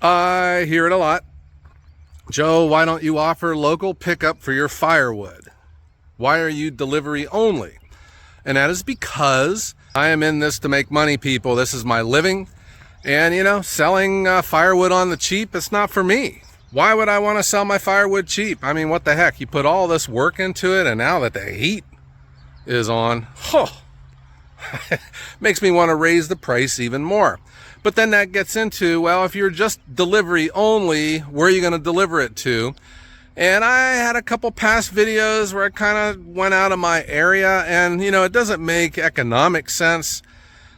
I hear it a lot. Joe, why don't you offer local pickup for your firewood? Why are you delivery only? And that is because I am in this to make money, people. This is my living. And, you know, selling firewood on the cheap, it's not for me. Why would I want to sell my firewood cheap? I mean, what the heck? You put all this work into it, and now that the heat is on, makes me want to raise the price even more. But then that gets into, well, if you're just delivery only, where are you going to deliver it to? And I had a couple past videos where I kind of went out of my area, and, you know, it doesn't make economic sense.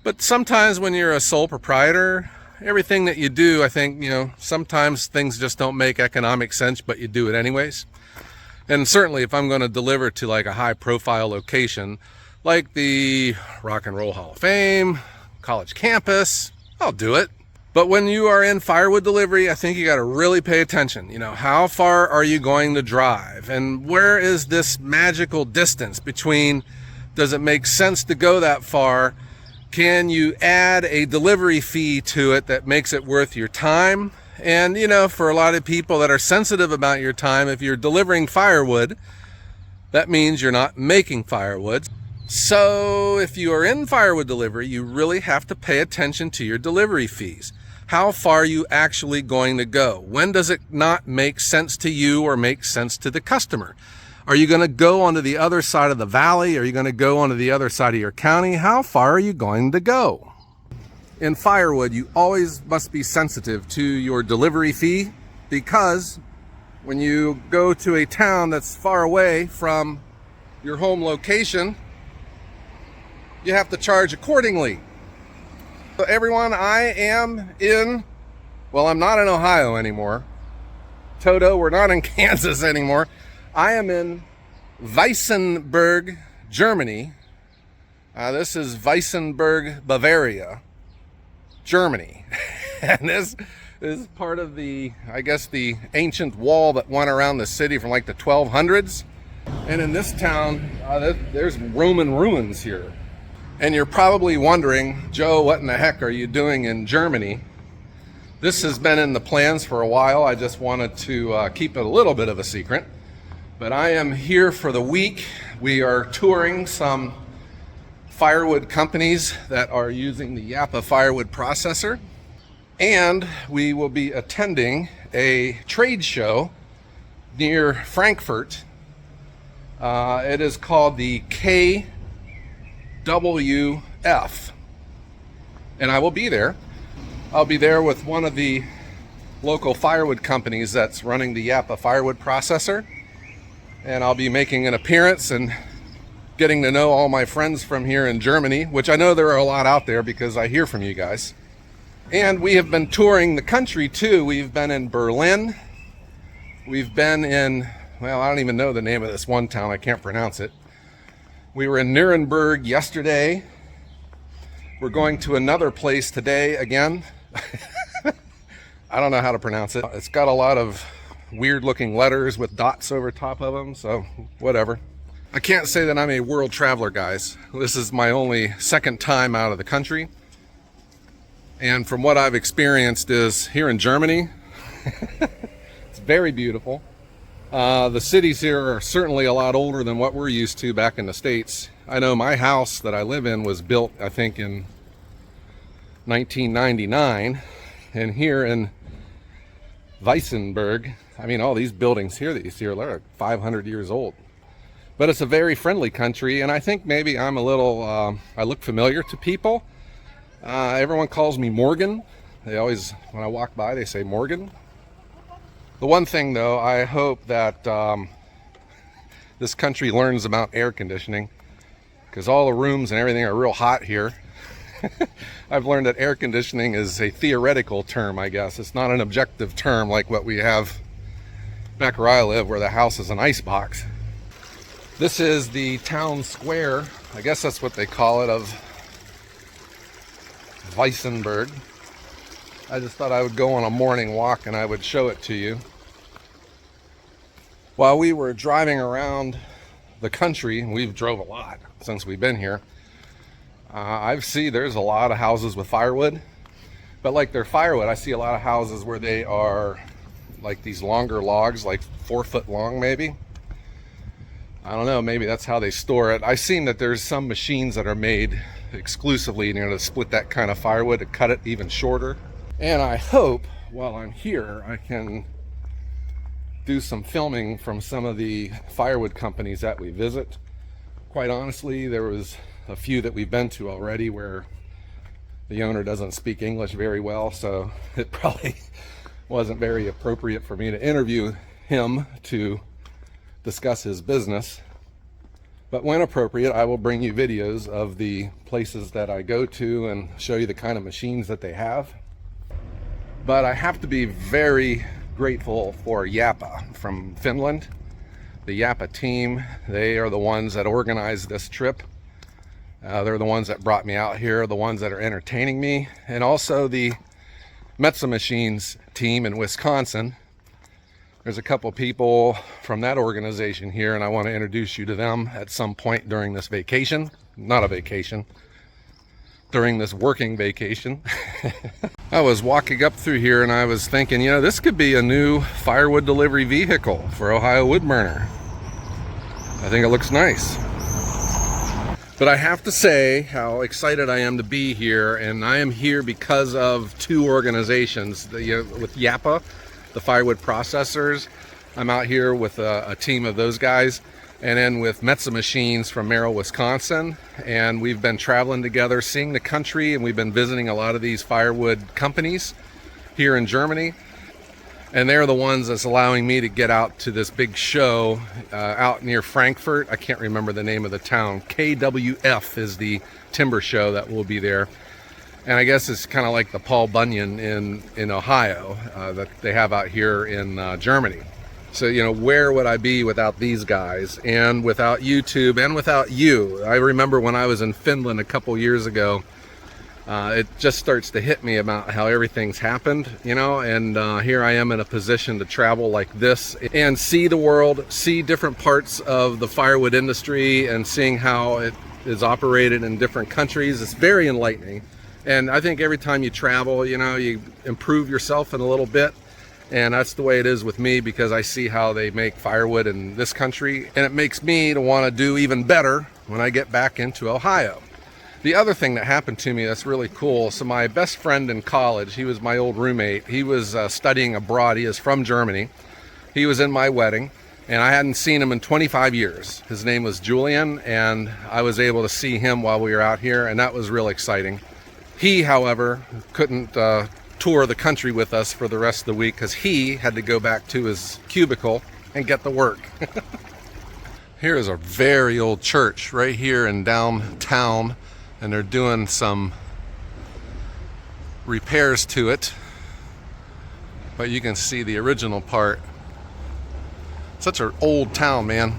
But sometimes when you're a sole proprietor, everything that you do, I think, you know, sometimes things just don't make economic sense, but you do it anyways. And certainly if I'm going to deliver to like a high profile location, like the Rock and Roll Hall of Fame, college campus, I'll do it. But when you are in firewood delivery, I think you got to really pay attention. You know, how far are you going to drive? And where is this magical distance between, does it make sense to go that far? Can you add a delivery fee to it that makes it worth your time? And, you know, for a lot of people that are sensitive about your time, if you're delivering firewood, that means you're not making firewood. So if you are in firewood delivery, you really have to pay attention to your delivery fees. How far are you actually going to go? When does it not make sense to you or make sense to the customer? Are you going to go onto the other side of the valley? Are you going to go onto the other side of your county? How far are you going to go? In firewood, you always must be sensitive to your delivery fee, because when you go to a town that's far away from your home location, you have to charge accordingly. So everyone, I am in, well, I'm not in Ohio anymore. Toto, we're not in Kansas anymore. I am in Weissenberg, Germany. This is Weissenberg, Bavaria, Germany. And this is part of the, I guess, the ancient wall that went around the city from like the 1200s. And in this town, there's Roman ruins here. And you're probably wondering, Joe, what in the heck are you doing in Germany? This has been in the plans for a while. I just wanted to keep it a little bit of a secret. But I am here for the week. We are touring some firewood companies that are using the Japa firewood processor. And we will be attending a trade show near Frankfurt. It is called the KWF. And I will be there. I'll be there with one of the local firewood companies that's running the Japa firewood processor. And I'll be making an appearance and getting to know all my friends from here in Germany, which I know there are a lot out there because I hear from you guys. And we have been touring the country too. We've been in Berlin. We've been in, well, I don't even know the name of this one town. I can't pronounce it. We were in Nuremberg yesterday. We're going to another place today again. I don't know how to pronounce it. It's got a lot of weird looking letters with dots over top of them, so whatever. I can't say that I'm a world traveler, guys. This is my only second time out of the country. And from what I've experienced is here in Germany, it's very beautiful. The cities here are certainly a lot older than what we're used to back in the States. I know my house that I live in was built, I think, in 1999. And here in Weissenberg, I mean, all these buildings here that you see are like 500 years old. But it's a very friendly country, and I think maybe I'm a little, I look familiar to people. Everyone calls me Morgan. They always, when I walk by, they say Morgan. The one thing, though, I hope that this country learns about air conditioning, because all the rooms and everything are real hot here. I've learned that air conditioning is a theoretical term, I guess. It's not an objective term like what we have back where I live, where the house is an ice box. This is the town square, I guess that's what they call it, of Weissenberg. I just thought I would go on a morning walk and I would show it to you. While we were driving around the country, and we've drove a lot since we've been here, I see there's a lot of houses with firewood, But like their firewood, I see a lot of houses where they are like these longer logs, like 4 foot long maybe. I don't know, maybe that's how they store it. I've seen that there's some machines that are made exclusively, to split that kind of firewood, to cut it even shorter. And I hope while I'm here I can do some filming from some of the firewood companies that we visit. Quite honestly, there was a few that we've been to already where the owner doesn't speak English very well, so it probably wasn't very appropriate for me to interview him to discuss his business. But when appropriate, I will bring you videos of the places that I go to and show you the kind of machines that they have. But I have to be very grateful for Japa from Finland. The Japa team, they are the ones that organized this trip. They're the ones that brought me out here, the ones that are entertaining me, and also the Metsa Machines team in Wisconsin. There's a couple people from that organization here, and I want to introduce you to them at some point during this vacation. Not a vacation, during this working vacation. I was walking up through here and I was thinking, this could be a new firewood delivery vehicle for Ohio Woodburner. I think it looks nice. But I have to say how excited I am to be here, and I am here because of two organizations. With Japa, the firewood processors, I'm out here with a team of those guys, and then with Metsa Machines from Merrill, Wisconsin, and we've been traveling together, seeing the country, and we've been visiting a lot of these firewood companies here in Germany. And they're the ones that's allowing me to get out to this big show out near Frankfurt. I can't remember the name of the town. KWF is the timber show that will be there. And I guess it's kind of like the Paul Bunyan in Ohio that they have out here in Germany. So, where would I be without these guys, and without YouTube, and without you? I remember when I was in Finland a couple years ago, it just starts to hit me about how everything's happened, and here I am in a position to travel like this and see the world, see different parts of the firewood industry, and seeing how it is operated in different countries. It's very enlightening. And I think every time you travel, you improve yourself in a little bit. And that's the way it is with me, because I see how they make firewood in this country, and it makes me to want to do even better when I get back into Ohio. The other thing that happened to me that's really cool, so my best friend in college, he was my old roommate. He was studying abroad. He is from Germany. He was in my wedding, and I hadn't seen him in 25 years. His name was Julian, and I was able to see him while we were out here, and that was real exciting. He, however, couldn't tour the country with us for the rest of the week because he had to go back to his cubicle and get to work. Here is a very old church right here in downtown, and they're doing some repairs to it, but you can see the original part. Such an old town, man.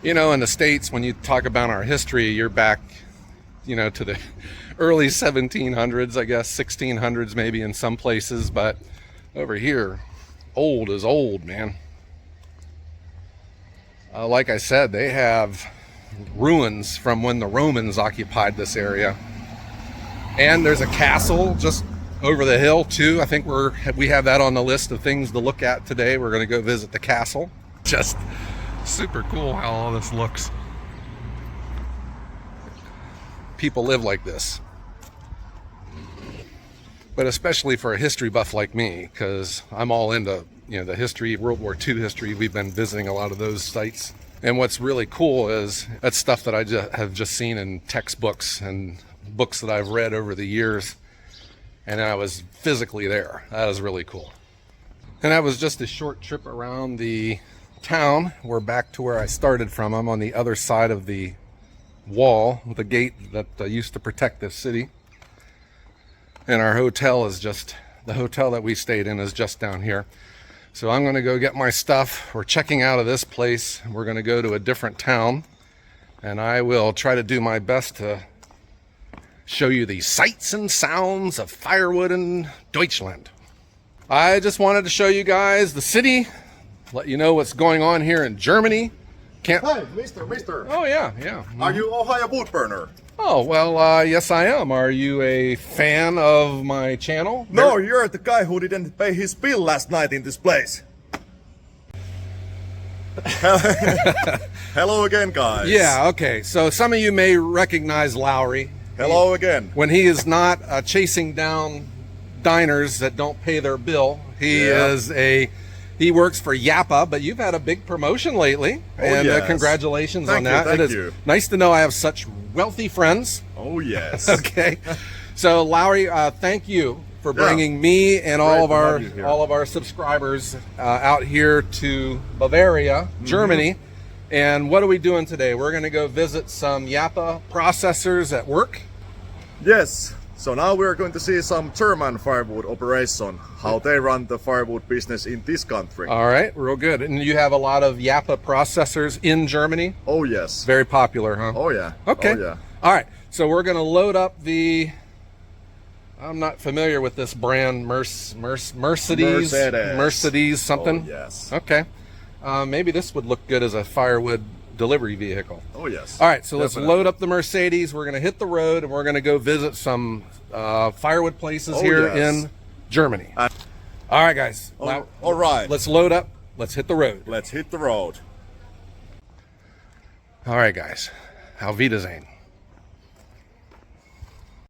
In the States, when you talk about our history, you're back to the early 1700s, I guess 1600s maybe in some places, but over here, old is old, man. Like I said, they have ruins from when the Romans occupied this area, and there's a castle just over the hill too. I think we have that on the list of things to look at today. We're going to go visit the castle. Just super cool how all this looks. People live like this. But especially for a history buff like me, because I'm all into the history, World War II history. We've been visiting a lot of those sites. And what's really cool is that's stuff that I have just seen in textbooks and books that I've read over the years. And I was physically there. That is really cool. And that was just a short trip around the town. We're back to where I started from. I'm on the other side of the wall, the gate that used to protect this city. And our hotel is the hotel that we stayed in is just down here. So I'm going to go get my stuff. We're checking out of this place. We're going to go to a different town, and I will try to do my best to show you the sights and sounds of firewood in Deutschland. I just wanted to show you guys the city, let you know what's going on here in Germany. Hi, Mister. Oh, yeah. Are you Ohio Woodburner? Oh, well, yes I am. Are you a fan of my channel? No, you're the guy who didn't pay his bill last night in this place. Hello again, guys. Yeah, okay. So some of you may recognize Lowry. Hello again. When he is not chasing down diners that don't pay their bill, he works for Japa, but you've had a big promotion lately, and yes. Congratulations on Thank you, that. thank It is you. Nice to know I have such wealthy friends. Oh yes. Okay, so Lowry, thank you for bringing me and all of our subscribers out here to Bavaria, Germany. And what are we doing today? We're going to go visit some Japa processors at work. Yes. So now we're going to see some German firewood operation, how they run the firewood business in this country. All right, real good. And you have a lot of Japa processors in Germany? Oh yes. Very popular, huh? Oh yeah. Okay. Oh, yeah. All right, so we're going to load up the... I'm not familiar with this brand, Mercedes something. Oh yes. Okay. Maybe this would look good as a firewood delivery vehicle. Oh yes. All right, so Definitely. let's load up the Mercedes. We're going to hit the road, and we're going to go visit some firewood places here in Germany. All right, guys. All right. Let's load up. Let's hit the road. Let's hit the road. All right, guys. Auf Wiedersehen.